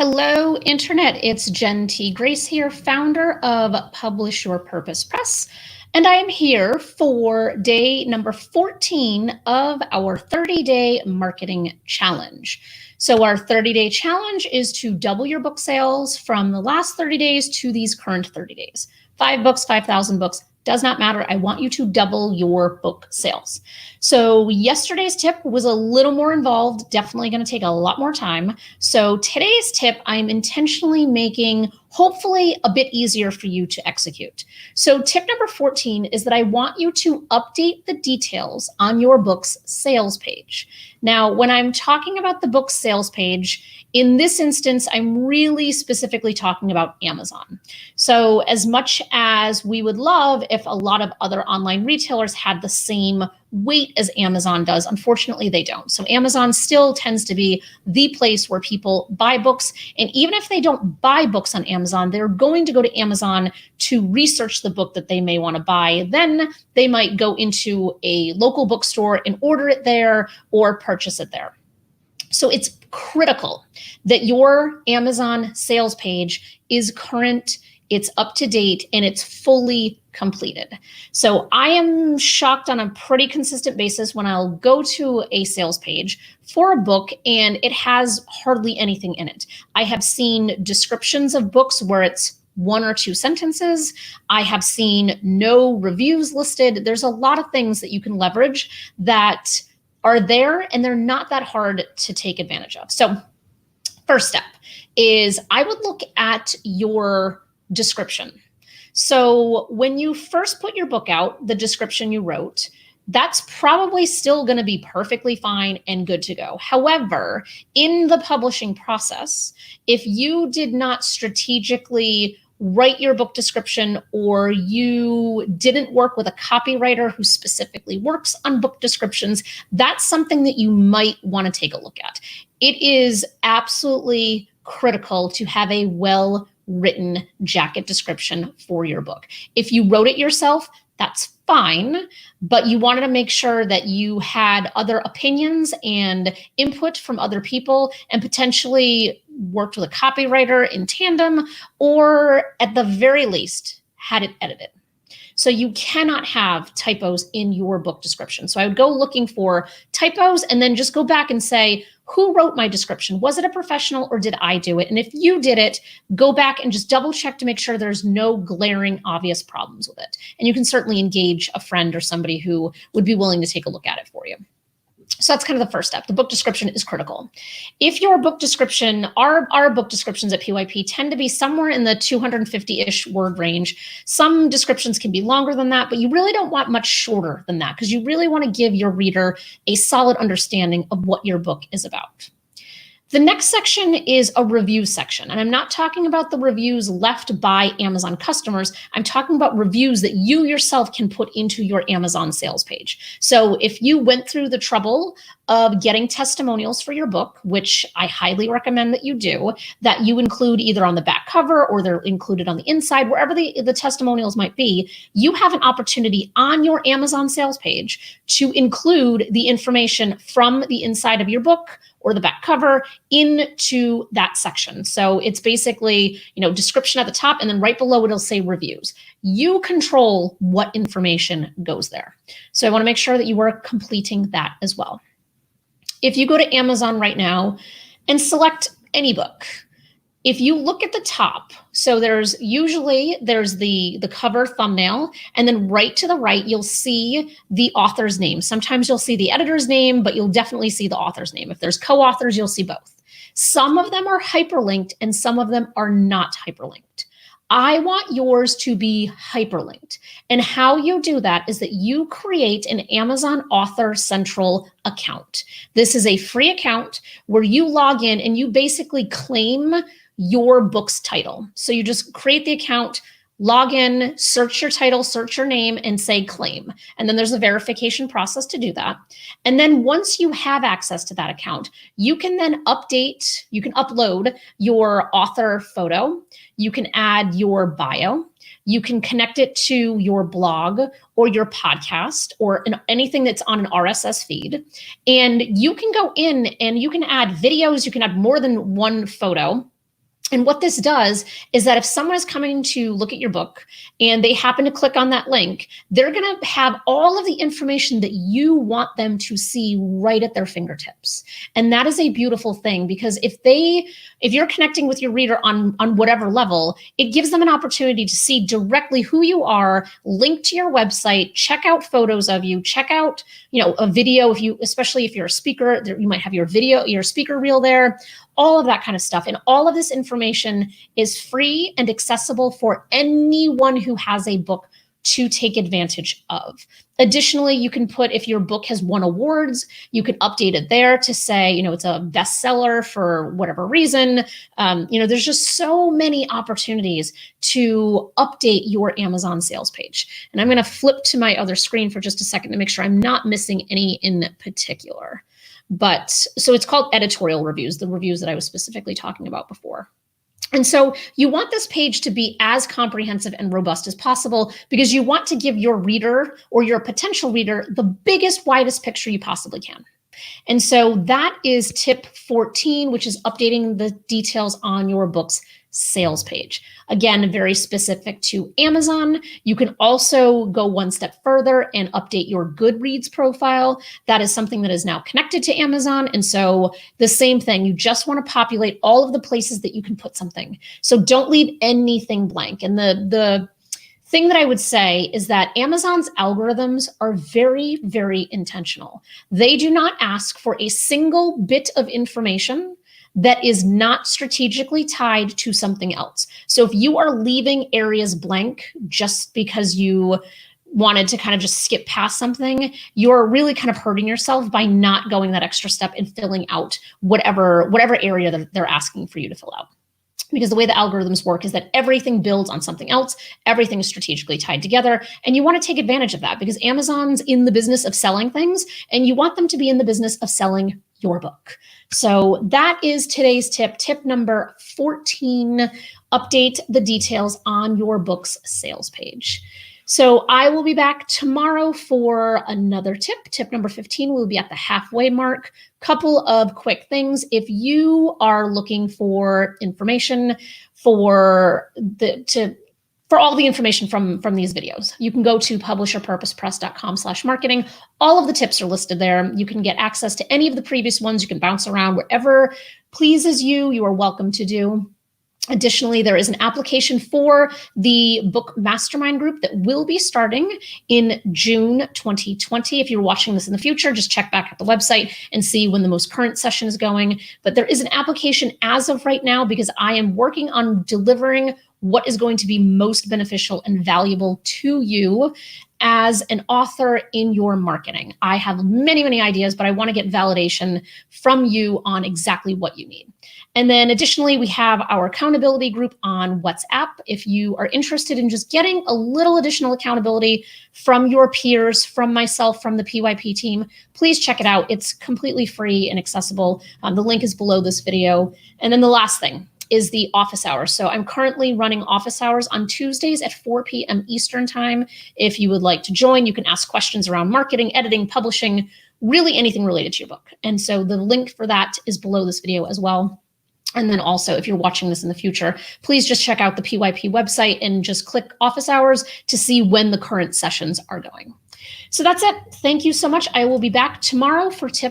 Hello, Internet. It's Jen T. Grace here, founder of Publish Your Purpose Press. And I am here for day number 14 of our 30-day marketing challenge. So our 30-day challenge is to double your book sales from the last 30 days to these current 30 days. 5 books, 5,000 books, does not matter. I want you to double your book sales. So yesterday's tip was a little more involved, definitely going to take a lot more time. So today's tip, I'm intentionally making hopefully a bit easier for you to execute. So tip number 14 is that I want you to update the details on your book's sales page. Now, when I'm talking about the book's sales page, in this instance, I'm really specifically talking about Amazon. So as much as we would love if a lot of other online retailers had the same weight as Amazon does, unfortunately they don't. So Amazon still tends to be the place where people buy books. And even if they don't buy books on Amazon, they're going to go to Amazon to research the book that they may want to buy. Then they might go into a local bookstore and order it there or purchase it there. So it's critical that your Amazon sales page is current, it's up to date, and it's fully completed. So I am shocked on a pretty consistent basis when I'll go to a sales page for a book and it has hardly anything in it. I have seen descriptions of books where it's 1 or 2 sentences. I have seen no reviews listed. There's a lot of things that you can leverage that are there, and they're not that hard to take advantage of. So first step is I would look at your description. So when you first put your book out, the description you wrote, that's probably still going to be perfectly fine and good to go. However, in the publishing process, if you did not strategically write your book description, or you didn't work with a copywriter who specifically works on book descriptions, that's something that you might want to take a look at. It is absolutely critical to have a well-written jacket description for your book. If you wrote it yourself, that's fine, but you wanted to make sure that you had other opinions and input from other people and potentially worked with a copywriter in tandem, or at the very least had it edited. So you cannot have typos in your book description. So I would go looking for typos and then just go back and say, who wrote my description? Was it a professional or did I do it? And if you did it, go back and just double check to make sure there's no glaring obvious problems with it. And you can certainly engage a friend or somebody who would be willing to take a look at it for you. So that's kind of the first step. The book description is critical. If your book description, our book descriptions at PYP tend to be somewhere in the 250-ish word range. Some descriptions can be longer than that, but you really don't want much shorter than that because you really want to give your reader a solid understanding of what your book is about. The next section is a review section, and I'm not talking about the reviews left by Amazon customers. I'm talking about reviews that you yourself can put into your Amazon sales page. So if you went through the trouble of getting testimonials for your book, which I highly recommend that you do, that you include either on the back cover or they're included on the inside, wherever the testimonials might be, you have an opportunity on your Amazon sales page to include the information from the inside of your book or the back cover into that section. So it's basically, description at the top, and then right below it'll say reviews. You control what information goes there. So I want to make sure that you are completing that as well. If you go to Amazon right now and select any book, if you look at the top, so there's the cover thumbnail, and then right to the right, you'll see the author's name. Sometimes you'll see the editor's name, but you'll definitely see the author's name. If there's co-authors, you'll see both. Some of them are hyperlinked and some of them are not hyperlinked. I want yours to be hyperlinked. And how you do that is that you create an Amazon Author Central account. This is a free account where you log in and you basically claim your book's title. So you just create the account, log in, search your title, search your name, and say claim. And then there's a verification process to do that. And then once you have access to that account, you can then upload your author photo, you can add your bio, you can connect it to your blog or your podcast or anything that's on an RSS feed. And you can go in and you can add videos, you can add more than one photo. And what this does is that if someone is coming to look at your book and they happen to click on that link, they're going to have all of the information that you want them to see right at their fingertips. And that is a beautiful thing, because if you're connecting with your reader on whatever level, it gives them an opportunity to see directly who you are, link to your website, check out photos of you, check out, a video, especially if you're a speaker, you might have your video, your speaker reel there, all of that kind of stuff. And all of this information is free and accessible for anyone who has a book to take advantage of. Additionally, you can put, if your book has won awards, you can update it there to say, it's a bestseller for whatever reason. There's just so many opportunities to update your Amazon sales page. And I'm going to flip to my other screen for just a second to make sure I'm not missing any in particular. But so it's called editorial reviews, the reviews that I was specifically talking about before. And so you want this page to be as comprehensive and robust as possible, because you want to give your reader or your potential reader the biggest, widest picture you possibly can. And so that is tip 14, which is updating the details on your book's sales page. Again, very specific to Amazon. You can also go one step further and update your Goodreads profile. That is something that is now connected to Amazon. And so the same thing, you just want to populate all of the places that you can put something. So don't leave anything blank. And the thing that I would say is that Amazon's algorithms are very, very intentional. They do not ask for a single bit of information that is not strategically tied to something else. So if you are leaving areas blank just because you wanted to kind of just skip past something, you're really kind of hurting yourself by not going that extra step and filling out whatever area that they're asking for you to fill out. Because the way the algorithms work is that everything builds on something else. Everything is strategically tied together. And you want to take advantage of that, because Amazon's in the business of selling things, and you want them to be in the business of selling your book. So that is today's tip. Tip number 14, update the details on your book's sales page. So I will be back tomorrow for another tip. Tip number 15 will be at the halfway mark. Couple of quick things. If you are looking for information for all the information from these videos, you can go to publisherpurposepress.com/marketing. All of the tips are listed there. You can get access to any of the previous ones. You can bounce around wherever pleases you. You are welcome to do. Additionally, there is an application for the book mastermind group that will be starting in June 2020. If you're watching this in the future, just check back at the website and see when the most current session is going. But there is an application as of right now, because I am working on delivering what is going to be most beneficial and valuable to you as an author in your marketing. I have many, many ideas, but I want to get validation from you on exactly what you need. And then additionally, we have our accountability group on WhatsApp. If you are interested in just getting a little additional accountability from your peers, from myself, from the PYP team, please check it out. It's completely free and accessible. The link is below this video. And then the last thing is the office hours. So I'm currently running office hours on Tuesdays at 4 p.m. Eastern time. If you would like to join, you can ask questions around marketing, editing, publishing, really anything related to your book. And so the link for that is below this video as well. And then also, if you're watching this in the future, please just check out the PYP website and just click office hours to see when the current sessions are going. So that's it. Thank you so much. I will be back tomorrow for tip